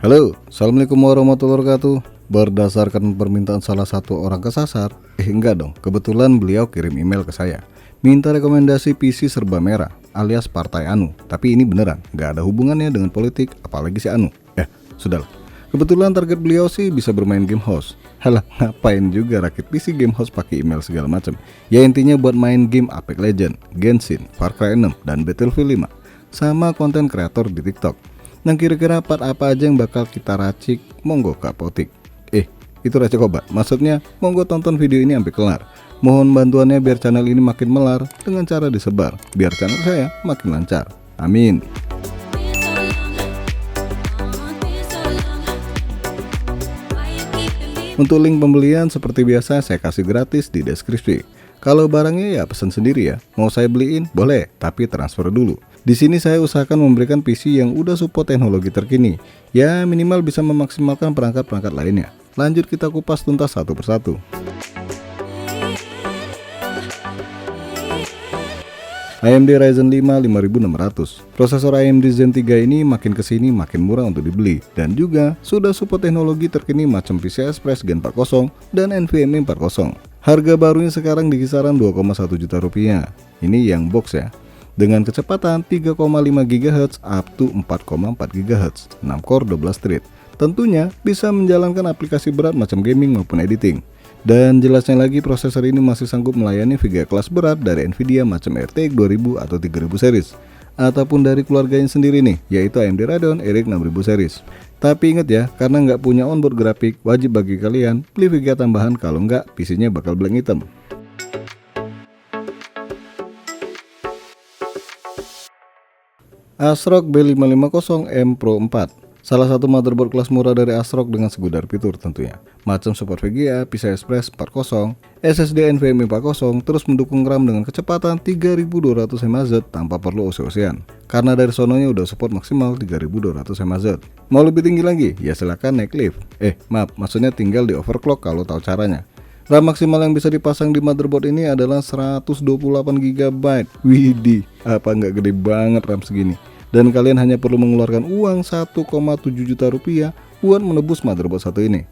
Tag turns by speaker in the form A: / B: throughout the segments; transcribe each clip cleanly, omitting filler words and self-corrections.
A: Halo, Assalamualaikum warahmatullahi wabarakatuh. Berdasarkan permintaan salah satu orang kesasar, enggak dong, kebetulan beliau kirim email ke saya. Minta rekomendasi PC serba merah alias Partai Anu. Tapi ini beneran, nggak ada hubungannya dengan politik, apalagi si Anu. Sudahlah. Kebetulan target beliau sih bisa bermain game host. Halah, ngapain juga rakit PC game host pakai email segala macam. Ya intinya buat main game Apex Legends, Genshin, Far Cry 6, dan Battlefield 5. Sama konten kreator di TikTok. Nah kira-kira part apa aja yang bakal kita racik? Monggo Kak Potik. Itu racik obat. Maksudnya monggo tonton video ini sampai kelar. Mohon bantuannya biar channel ini makin melar dengan cara disebar, biar channel saya makin lancar. Amin. Untuk link pembelian seperti biasa saya kasih gratis di deskripsi. Kalau barangnya ya pesan sendiri ya. Mau saya beliin boleh, tapi transfer dulu. Di sini saya usahakan memberikan PC yang udah support teknologi terkini. Ya minimal bisa memaksimalkan perangkat-perangkat lainnya. Lanjut kita kupas tuntas satu persatu. AMD Ryzen 5 5600. Prosesor AMD Zen 3 ini makin kesini makin murah untuk dibeli. Dan juga sudah support teknologi terkini macam PCI Express Gen 4.0 dan NVMe 4.0. Harga barunya sekarang di kisaran 2,1 juta rupiah. Ini yang box ya. Dengan kecepatan 3,5 GHz up to 4,4 GHz, 6 core 12 thread. Tentunya bisa menjalankan aplikasi berat macam gaming maupun editing. Dan jelasnya lagi prosesor ini masih sanggup melayani VGA kelas berat dari Nvidia macam RTX 2000 atau 3000 series. Ataupun dari keluarganya sendiri nih, yaitu AMD Radeon RX 6000 series. Tapi ingat ya, karena nggak punya onboard grafik, wajib bagi kalian beli VGA tambahan, kalau nggak PC-nya bakal blank hitam. ASRock B550M Pro 4. Salah satu motherboard kelas murah dari ASRock dengan segudar fitur tentunya. Macam support VGA, PCI Express 4.0, SSD NVMe 4.0, terus mendukung RAM dengan kecepatan 3200 mHz tanpa perlu OC-OCan. Karena dari sononya udah support maksimal 3200 mHz. Mau lebih tinggi lagi? Ya silakan naik lift. Maksudnya tinggal di overclock kalau tahu caranya. RAM maksimal yang bisa dipasang di motherboard ini adalah 128 GB. Widih, apa nggak gede banget RAM segini? Dan kalian hanya perlu mengeluarkan uang 1,7 juta rupiah buat menebus motherboard satu ini.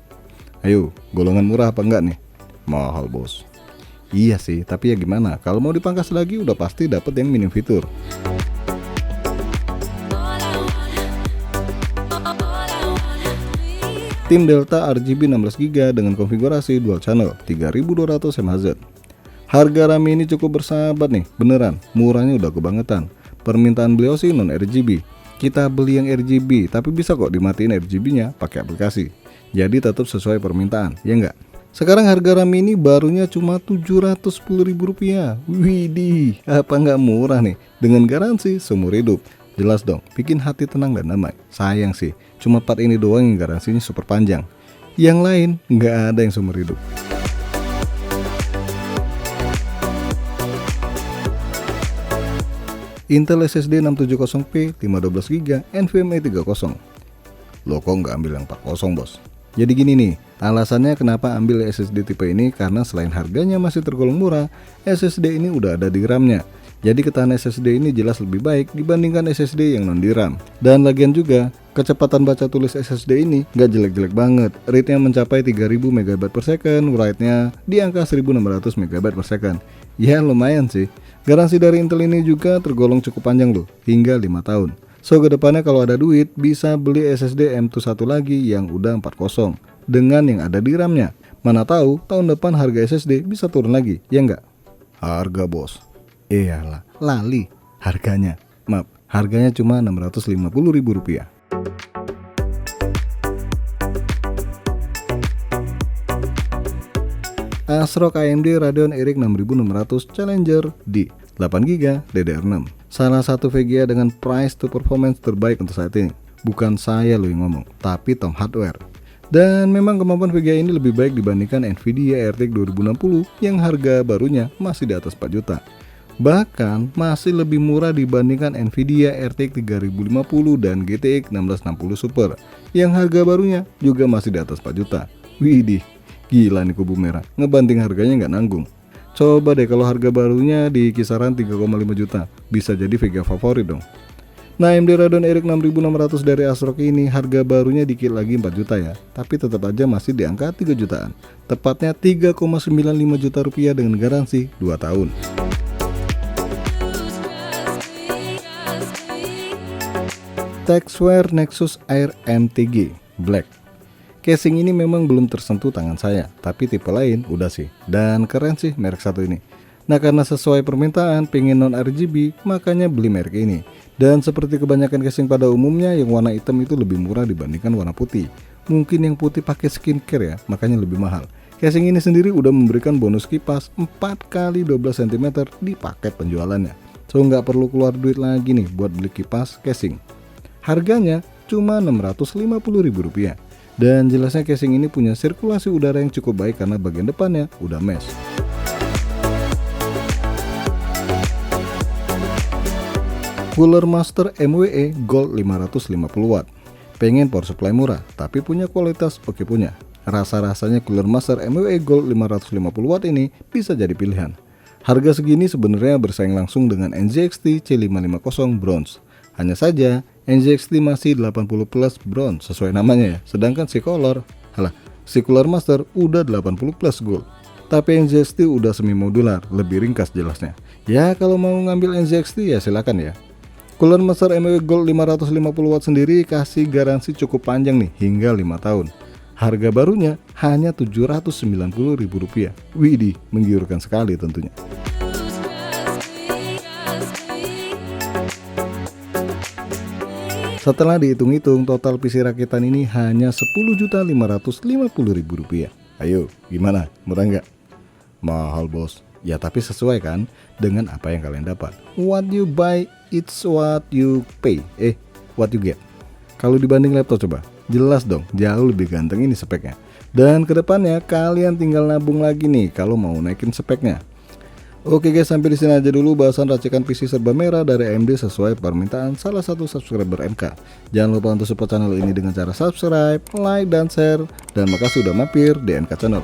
A: Ayo, golongan murah apa enggak nih? Mahal bos. Iya sih, tapi ya gimana? Kalau mau dipangkas lagi udah pasti dapat yang minim fitur. Tim Delta RGB 16GB dengan konfigurasi dual channel 3200 mHz. Harga RAM ini cukup bersahabat nih, beneran, murahnya udah kebangetan. Permintaan beliau sih non RGB. Kita beli yang RGB, tapi bisa kok dimatiin RGB-nya pakai aplikasi. Jadi tetap sesuai permintaan, ya enggak? Sekarang harga RAM ini barunya cuma Rp710.000. Widih, apa nggak murah nih? Dengan garansi seumur hidup. Jelas dong, bikin hati tenang dan damai. Sayang sih, cuma part ini doang yang garansinya super panjang. Yang lain nggak ada yang seumur hidup. Intel SSD 670p 512GB NVMe 3.0. Loh kok nggak ambil yang 4.0 bos? Jadi gini nih, alasannya kenapa ambil SSD tipe ini karena selain harganya masih tergolong murah, SSD ini udah ada di RAM-nya. Jadi ketahanan SSD ini jelas lebih baik dibandingkan SSD yang non di RAM. Dan lagian juga, kecepatan baca tulis SSD ini nggak jelek-jelek banget. Read-nya mencapai 3000 MB per second, write-nya di angka 1600 MB per second. Ya lumayan sih. Garansi dari Intel ini juga tergolong cukup panjang loh, hingga 5 tahun. So kedepannya kalau ada duit, bisa beli SSD M.2 lagi yang udah 4.0 dengan yang ada di RAM-nya. Mana tahu tahun depan harga SSD bisa turun lagi, ya enggak? Harga bos. Iyalah, lali harganya. Maaf, harganya cuma Rp650.000. ASRock AMD Radeon RX 6600 Challenger D 8GB DDR6. Salah satu VGA dengan price to performance terbaik untuk saat ini. Bukan saya loh yang ngomong, tapi Tom Hardware. Dan memang kemampuan VGA ini lebih baik dibandingkan Nvidia RTX 2060 yang harga barunya masih di atas 4 juta. Bahkan masih lebih murah dibandingkan Nvidia RTX 3050 dan GTX 1660 Super yang harga barunya juga masih di atas 4 juta. Widih, gila nih kubu merah, ngebanting harganya nggak nanggung. Coba deh kalau harga barunya di kisaran 3,5 juta, bisa jadi VGA favorit dong. Nah, AMD Radeon RX 6600 dari ASRock ini harga barunya dikit lagi 4 juta ya, tapi tetap aja masih di angka 3 jutaan. Tepatnya 3,95 juta rupiah dengan garansi 2 tahun. Texware Nexus Air MTG Black. Casing ini memang belum tersentuh tangan saya, tapi tipe lain udah sih. Dan keren sih merek satu ini. Nah, karena sesuai permintaan pengen non RGB, makanya beli merek ini. Dan seperti kebanyakan casing pada umumnya, yang warna hitam itu lebih murah dibandingkan warna putih. Mungkin yang putih pakai skincare ya, makanya lebih mahal. Casing ini sendiri udah memberikan bonus kipas 4 kali 12 cm di paket penjualannya. So nggak perlu keluar duit lagi nih buat beli kipas casing. Harganya cuma Rp650.000. Dan jelasnya casing ini punya sirkulasi udara yang cukup baik karena bagian depannya udah mesh. Cooler Master MWE Gold 550 watt. Pengen power supply murah tapi punya kualitas oke punya. Rasa-rasanya Cooler Master MWE Gold 550 watt ini bisa jadi pilihan. Harga segini sebenarnya bersaing langsung dengan NZXT C550 Bronze. Hanya saja NZXT masih 80 plus bronze sesuai namanya ya. Sedangkan si Cooler Master udah 80 plus gold. Tapi NZXT udah semi modular, lebih ringkas jelasnya. Ya kalau mau ngambil NZXT ya silakan ya. Cooler Master MWE Gold 550 watt sendiri kasih garansi cukup panjang nih hingga 5 tahun. Harga barunya hanya Rp790.000. Widih, menggiurkan sekali tentunya. Setelah dihitung-hitung, total PC rakitan ini hanya Rp10.550.000. Ayo, gimana? Murah nggak? Mahal bos. Ya tapi sesuai kan dengan apa yang kalian dapat. What you buy, it's what you pay. What you get. Kalau dibanding laptop coba, jelas dong, jauh lebih ganteng ini speknya. Dan kedepannya kalian tinggal nabung lagi nih kalau mau naikin speknya. Oke guys, sampai di sini aja dulu bahasan racikan PC serba merah dari AMD sesuai permintaan salah satu subscriber MK. Jangan lupa untuk support channel ini dengan cara subscribe, like, dan share. Dan makasih udah mampir di MK Channel.